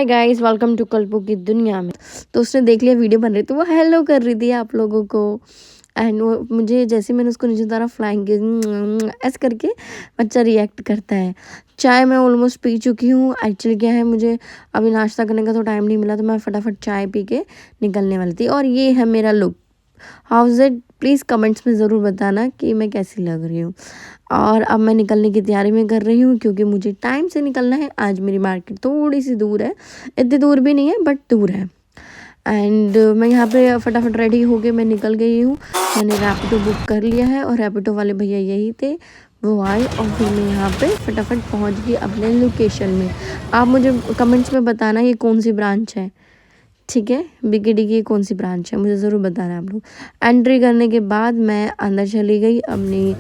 Hi guys, welcome to कल्पू की दुनिया में। तो उसने देख लिया वीडियो बन रही तो वो हेलो कर रही थी आप लोगों को। एंड वो मुझे जैसे मैंने उसको नीचे उतारा फ्लाइंग ऐसे करके बच्चा रिएक्ट करता है। चाय मैं ऑलमोस्ट पी चुकी हूँ। एक्चुअली क्या है, मुझे अभी नाश्ता करने का तो टाइम नहीं मिला, तो मैं फटाफट चाय पी के निकलने वाली थी। और ये है मेरा look. How is it? Please comments में ज़रूर बताना कि मैं कैसी लग रही हूँ। और अब मैं निकलने की तैयारी में कर रही हूँ क्योंकि मुझे टाइम से निकलना है। आज मेरी मार्केट थोड़ी सी दूर है, इतनी दूर भी नहीं है बट दूर है। एंड मैं यहाँ पे फटाफट रेडी हो के मैं निकल गई हूँ। मैंने रैपिडो बुक कर लिया है और रैपिडो वाले भैया यही थे, वो आए और फिर मैं यहाँ पे फटाफट पहुँच गई अपने लोकेशन में। आप मुझे कमेंट्स में बताना ये कौन सी ब्रांच है, ठीक है। बीकेडी की कौन सी ब्रांच है मुझे ज़रूर बताना आप लोग। एंट्री करने के बाद मैं अंदर चली गई अपनी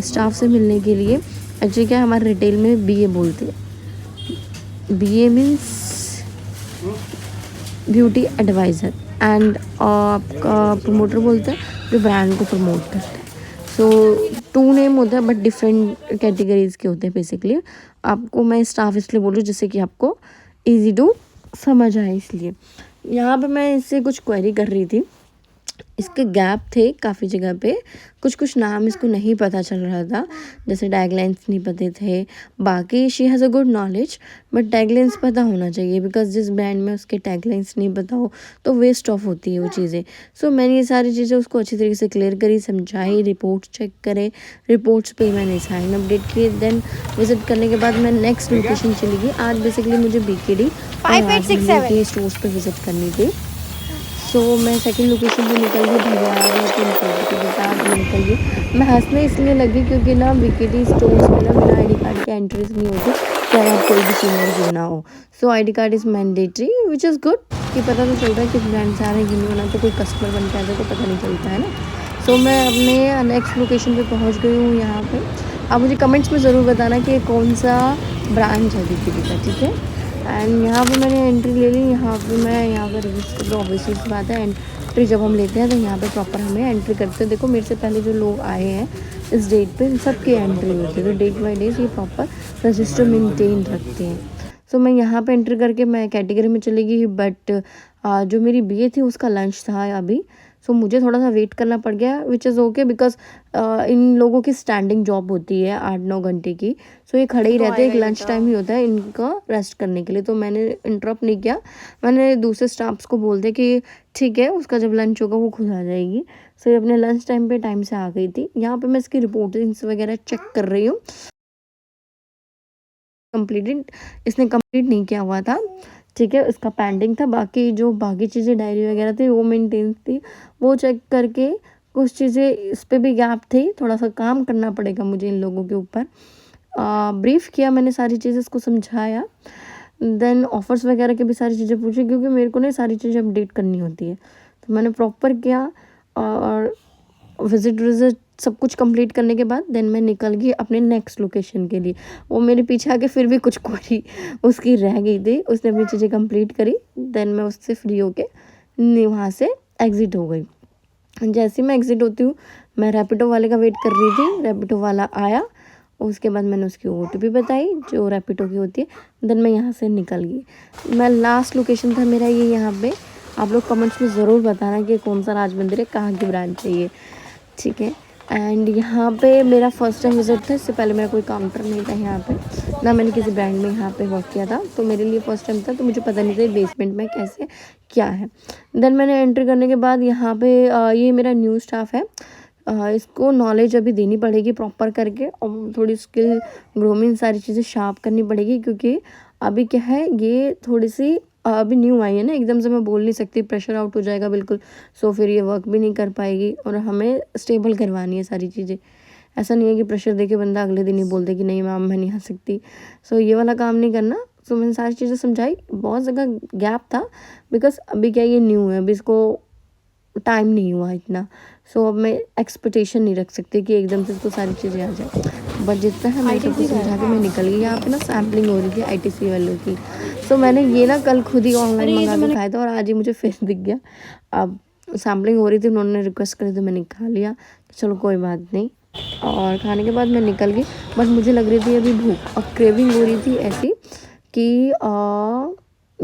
स्टाफ से मिलने के लिए। एक्चुअली क्या हमारे रिटेल में बीए बोलते हैं। BA means beauty advisor. And आपका प्रमोटर बोलते हैं जो ब्रांड को प्रमोट करते हैं। सो 2 नेम होता है बट डिफरेंट कैटेगरीज़ के होते हैं बेसिकली। आपको मैं स्टाफ इसलिए बोल रही हूँ जिससे कि आपको ईजी टू समझ आए, इसलिए। यहाँ पे मैं इससे कुछ क्वेरी कर रही थी। इसके गैप थे काफ़ी जगह पे, कुछ नाम इसको नहीं पता चल रहा था, जैसे टैगलाइंस नहीं पते थे। बाकी she has a good knowledge but taglines पता होना चाहिए, बिकॉज जिस ब्रांड में उसके टैगलाइंस नहीं पता हो तो वेस्ट ऑफ होती है वो चीज़ें। सो मैंने ये सारी चीज़ें उसको अच्छी तरीके से क्लियर करी, समझाई, रिपोर्ट चेक करे, रिपोर्ट्स पे मैंने साइन अपडेट किए। देन विजिट करने के बाद मैं नेक्स्ट लोकेशन चली गई। आज बेसिकली मुझे बीकेडी के स्टोर्स पे विजिट करनी थी। सो मैं सेकंड लोकेशन पे निकल गई, भैया आ गए तो उनके साथ मैं निकल गई। मैं हंसने इसलिए लगी क्योंकि ना बीकेडी स्टोर्स में ना बिना आईडी कार्ड के एंट्रीज नहीं होती, चाहे आप कोई भी सीनियर क्यों ना हो। So ID card is mandatory, which is good कि पता तो चलता है किस ब्रांड से आ रहे हैं, क्यों होना तो कोई कस्टमर बन के आ जाए तो पता नहीं चलता है ना। सो मैं अपने नेक्स्ट लोकेशन पे पहुंच गई हूँ। यहाँ पे आप मुझे कमेंट्स में ज़रूर बताना कि कौन सा ब्रांच है बीकेडी का, ठीक है। एंड यहाँ पे मैंने एंट्री ले ली। यहाँ पे मैं यहाँ पर रजिस्टर तो ऑब्वियसली सी बात है, एंट्री जब हम लेते हैं तो यहाँ पे प्रॉपर हमें एंट्री करते हैं। देखो मेरे से पहले जो लोग आए हैं इस डेट पे सबकी एंट्री होती है, तो डेट बाई डेज ये प्रॉपर रजिस्टर मेंटेन रखते हैं। सो मैं यहाँ पे एंट्री करके मैं कैटेगरी में चली गई, बट जो मेरी बीए थी उसका लंच था अभी। सो मुझे थोड़ा सा वेट करना पड़ गया, which is okay, because in लोगों की स्टैंडिंग जॉब होती है 8-9 घंटे की। सो ये खड़े ही रहते हैं, एक लंच टाइम ही होता है इनका रेस्ट करने के लिए। तो मैंने इंटरप्ट नहीं किया, मैंने दूसरे स्टाफ्स को बोल दिया कि ठीक है उसका जब लंच होगा वो खुद आ जाएगी। सो ये अपने लंच टाइम पे टाइम से आ गई थी। यहाँ पे मैं इसकी रिपोर्टिंग्स वगैरह चेक कर रही हूँ। कंप्लीटेड, इसने कंप्लीट नहीं किया हुआ था, ठीक है, उसका पेंडिंग था। बाकी जो बाकी चीज़ें डायरी वगैरह थी वो मेंटेन थी, वो चेक करके कुछ चीज़ें इस पर भी गैप थी। थोड़ा सा काम करना पड़ेगा मुझे इन लोगों के ऊपर। ब्रीफ किया मैंने सारी चीज़ें, इसको समझाया। देन ऑफर्स वगैरह की भी सारी चीज़ें पूछी क्योंकि मेरे को ना सारी चीज़ें अपडेट करनी होती है, तो मैंने प्रॉपर किया। और विजिट सब कुछ कंप्लीट करने के बाद देन मैं निकल गई अपने नेक्स्ट लोकेशन के लिए। वो मेरे पीछे आके फिर भी कुछ क्वेरी उसकी रह गई थी, उसने अपनी चीज़ें कंप्लीट करी। देन मैं उससे फ्री होके वहाँ से एग्ज़िट हो गई। जैसे ही मैं एग्ज़िट होती हूँ, मैं रैपिडो वाले का वेट कर रही थी, रैपिडो वाला आया, उसके बाद मैंने उसकी OTP बताई जो रैपिडो की होती है। देन मैं यहाँ से निकल गई। मैं लास्ट लोकेशन था मेरा ये यहाँ पे। आप लोग कमेंट्स में ज़रूर बताना कि कौन सा राज मंदिर है, कहाँ की ब्रांच है ये, ठीक है। एंड यहाँ पे मेरा फर्स्ट टाइम विजिट था, इससे पहले मेरा कोई काउंटर नहीं था यहाँ पे, ना मैंने किसी ब्रांड में यहाँ पे वर्क किया था, तो मेरे लिए फर्स्ट टाइम था, तो मुझे पता नहीं था बेसमेंट में कैसे क्या है। देन मैंने एंट्री करने के बाद यहाँ पे ये मेरा न्यू स्टाफ है। इसको नॉलेज अभी देनी पड़ेगी प्रॉपर करके, और थोड़ी स्किल ग्रूमिंग सारी चीज़ें शार्प करनी पड़ेगी, क्योंकि अभी क्या है ये थोड़ी सी अभी न्यू आई है ना, एकदम से मैं बोल नहीं सकती, प्रेशर आउट हो जाएगा बिल्कुल। सो फिर ये वर्क भी नहीं कर पाएगी, और हमें स्टेबल करवानी है सारी चीज़ें। ऐसा नहीं है कि प्रेशर देके बंदा अगले दिन ही बोल दे कि नहीं मैम मैं नहीं आ सकती। सो ये वाला काम नहीं करना। सो मैंने सारी चीज़ें समझाई, बहुत जगह गैप था बिकॉज अभी क्या ये न्यू है, अभी इसको टाइम नहीं हुआ इतना। सो अब मैं एक्सपेक्टेशन नहीं रख सकती कि एकदम से तो सारी चीज़ें आ जाए, बट जितना है मैं सबको समझा के मैं निकल गई। यहाँ पे ना सैम्पलिंग हो रही थी ITC वालों की। सो मैंने ये ना कल खुद ही ऑनलाइन मंगा के खाया था, और आज ही मुझे फेस दिख गया। अब सैम्पलिंग हो रही थी, उन्होंने रिक्वेस्ट करी तो मैंने खा लिया, चलो कोई बात नहीं। और खाने के बाद मैं निकल गई, बट मुझे लग रही थी अभी भूख और क्रेविंग हो रही थी ऐसी कि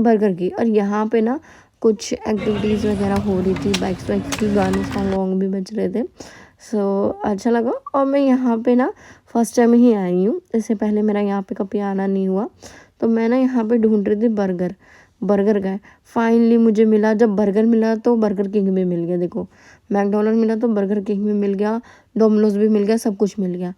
बर्गर की। और यहाँ पे ना कुछ एक्टिविटीज़ वगैरह हो रही थी, बाइक्स वाइक्स की, गाने सॉन्ग भी बज रहे थे। सो अच्छा लगा। और मैं यहाँ पे ना फर्स्ट टाइम ही आई हूँ, इससे पहले मेरा यहाँ पे कभी आना नहीं हुआ। तो मैं ना यहाँ पे ढूंढ रही थी बर्गर, बर्गर गए, फाइनली मुझे मिला। जब बर्गर मिला तो बर्गर किंग भी मिल गया। देखो, मैकडोनल्ड मिला तो बर्गर किंग भी मिल गया, डोमिनोज भी मिल गया, सब कुछ मिल गया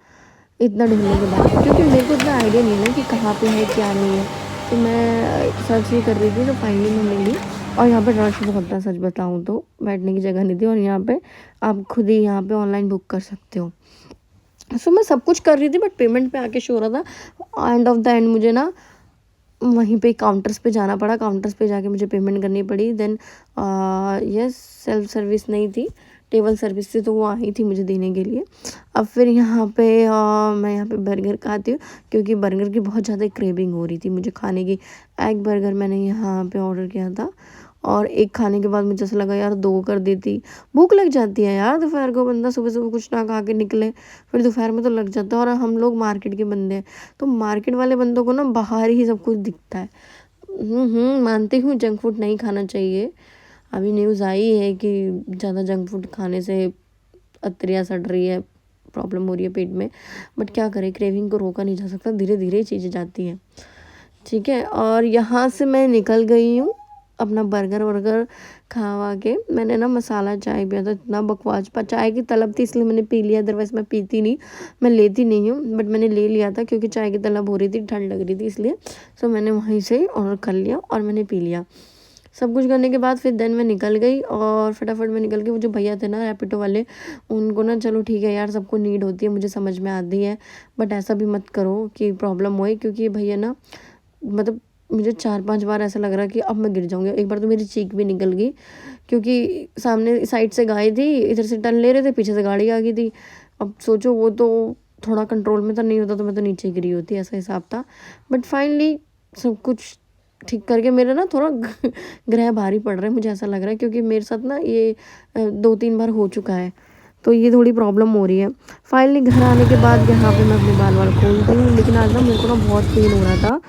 इतना ढूंढने के बाद, क्योंकि मेरे को इतना आइडिया नहीं है ना कि कहाँ पे है क्या नहीं है। तो मैं सर्च ही कर रही थी, तो फाइनली मैं मिली। और यहाँ पे रश बहुत था, सच बताऊँ तो बैठने की जगह नहीं थी। और यहाँ पे आप खुद ही यहाँ पे ऑनलाइन बुक कर सकते हो। सो मैं सब कुछ कर रही थी, बट पेमेंट पे आके शो हो रहा था। एंड ऑफ द एंड मुझे ना वहीं पे काउंटर्स पे जाना पड़ा, काउंटर्स पे जाके मुझे पेमेंट करनी पड़ी। देन यस, सेल्फ सर्विस नहीं थी, टेबल सर्विस थी, तो वो आई थी मुझे देने के लिए। अब फिर यहाँ पे मैं यहाँ पे बर्गर खाती हूँ, क्योंकि बर्गर की बहुत ज़्यादा क्रेविंग हो रही थी मुझे खाने की। एग बर्गर मैंने यहाँ पे ऑर्डर किया था, और एक खाने के बाद मुझे ऐसा लगा यार 2 कर देती। भूख लग जाती है यार दोपहर को, बंदा सुबह सुबह कुछ ना खा के निकले, फिर दोपहर में तो लग जाता है। और हम लोग मार्केट के बंदे हैं, तो मार्केट वाले बंदों को ना बाहर ही सब कुछ दिखता है। मानती हूँ जंक फूड नहीं खाना चाहिए। अभी न्यूज़ आई है कि ज़्यादा जंक फूड खाने से अतरिया सड़ रही है, प्रॉब्लम हो रही है पेट में। बट क्या करें, क्रेविंग को रोका नहीं जा सकता, धीरे धीरे चीज़ें जाती हैं। ठीक है, और यहाँ से मैं निकल गई हूँ अपना बर्गर वर्गर खावा के। मैंने ना मसाला चाय पिया था, इतना बकवास, पर चाय की तलब थी इसलिए मैंने पी लिया, अदरवाइज़ मैं पीती नहीं, मैं लेती नहीं हूँ। बट मैंने ले लिया था क्योंकि चाय की तलब हो रही थी, ठंड लग रही थी इसलिए। सो मैंने वहीं से ऑर्डर कर लिया और मैंने पी लिया। सब कुछ करने के बाद फिर देन मैं निकल गई, और फटाफट मैं निकल के, वो जो भैया थे ना रैपिडो वाले, उनको ना, चलो ठीक है यार, सबको नीड होती है, मुझे समझ में आती है, बट ऐसा भी मत करो कि प्रॉब्लम होए। क्योंकि ये भैया ना, मतलब मुझे 4-5 बार ऐसा लग रहा कि अब मैं गिर जाऊंगी। एक बार तो मेरी चीख भी निकल गई, क्योंकि सामने साइड से गाय थी, इधर से टर्न ले रहे थे, पीछे से गाड़ी आ गई थी। अब सोचो, वो तो थोड़ा कंट्रोल में तो नहीं होता, तो मैं तो नीचे गिरी होती, ऐसा हिसाब था। बट फाइनली सब कुछ ठीक करके, मेरा ना थोड़ा ग्रह भारी पड़ रहा है, मुझे ऐसा लग रहा है, क्योंकि मेरे साथ ना ये 2-3 बार हो चुका है, तो ये थोड़ी प्रॉब्लम हो रही है। फाइनली घर आने के बाद यहाँ पे मैं अपने बाल वाल खोलती हूँ, लेकिन आज ना मेरे को ना बहुत पेन हो रहा था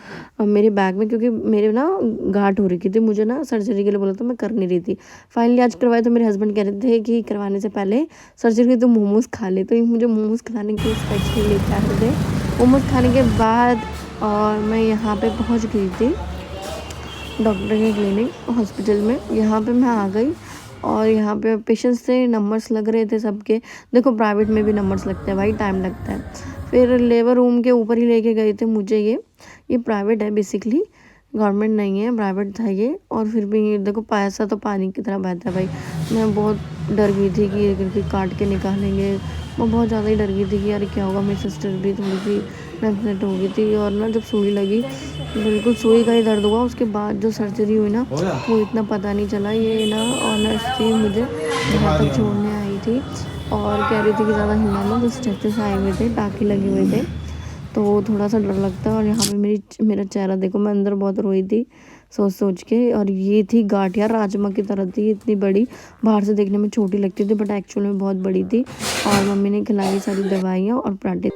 मेरे बैक में, क्योंकि मेरे ना गांठ हो रही थी, मुझे ना सर्जरी के लिए बोला था, मैं कर नहीं रही थी। फाइनली आज करवाए, तो मेरे हस्बैंड कह रहे थे कि करवाने से पहले सर्जरी तो मोमोज़ खा ले, तो ये मुझे मोमोज़ खाने के स्पेशली लेके आए थे। मोमोज़ खाने के बाद और मैं यहाँ पे पहुँच गई थी डॉक्टर के क्लिनिक हॉस्पिटल में। यहाँ पे मैं आ गई, और यहाँ पे पेशेंट्स थे, नंबर्स लग रहे थे सबके। देखो प्राइवेट में भी नंबर्स लगते हैं भाई, टाइम लगता है। फिर लेबर रूम के ऊपर ही लेके गए थे मुझे। ये प्राइवेट है बेसिकली, गवर्नमेंट नहीं है, प्राइवेट था ये। और फिर भी देखो, पैसा तो पानी की तरह बहता है भाई। मैं बहुत डर गई थी कि ये करके काट के निकालेंगे, मैं बहुत ज़्यादा ही डर गई थी कि यार क्या होगा। मेरी सिस्टर भी थोड़ी सी नेगलेक्ट हो गई थी, और ना जब सुई लगी, बिल्कुल सुई का ही दर्द हुआ। उसके बाद जो सर्जरी हुई ना, वो इतना पता नहीं चला। ये ना ऑनर्स थी, मुझे घर तक छोड़ने आई थी, और कह रही थी कि ज़्यादा हिलना ना, तो स्टेचेस आए हुए थे, टाँके लगे हुए थे, तो थोड़ा सा डर लगता है। और यहाँ पे मेरा चेहरा देखो, मैं अंदर बहुत रोई थी सोच सोच के। और ये थी गांठ यार, राजमा की तरह थी, इतनी बड़ी। बाहर से देखने में छोटी लगती थी, बट एक्चुअल में बहुत बड़ी थी। और मम्मी ने खिलाई सारी दवाइयाँ और पराठे।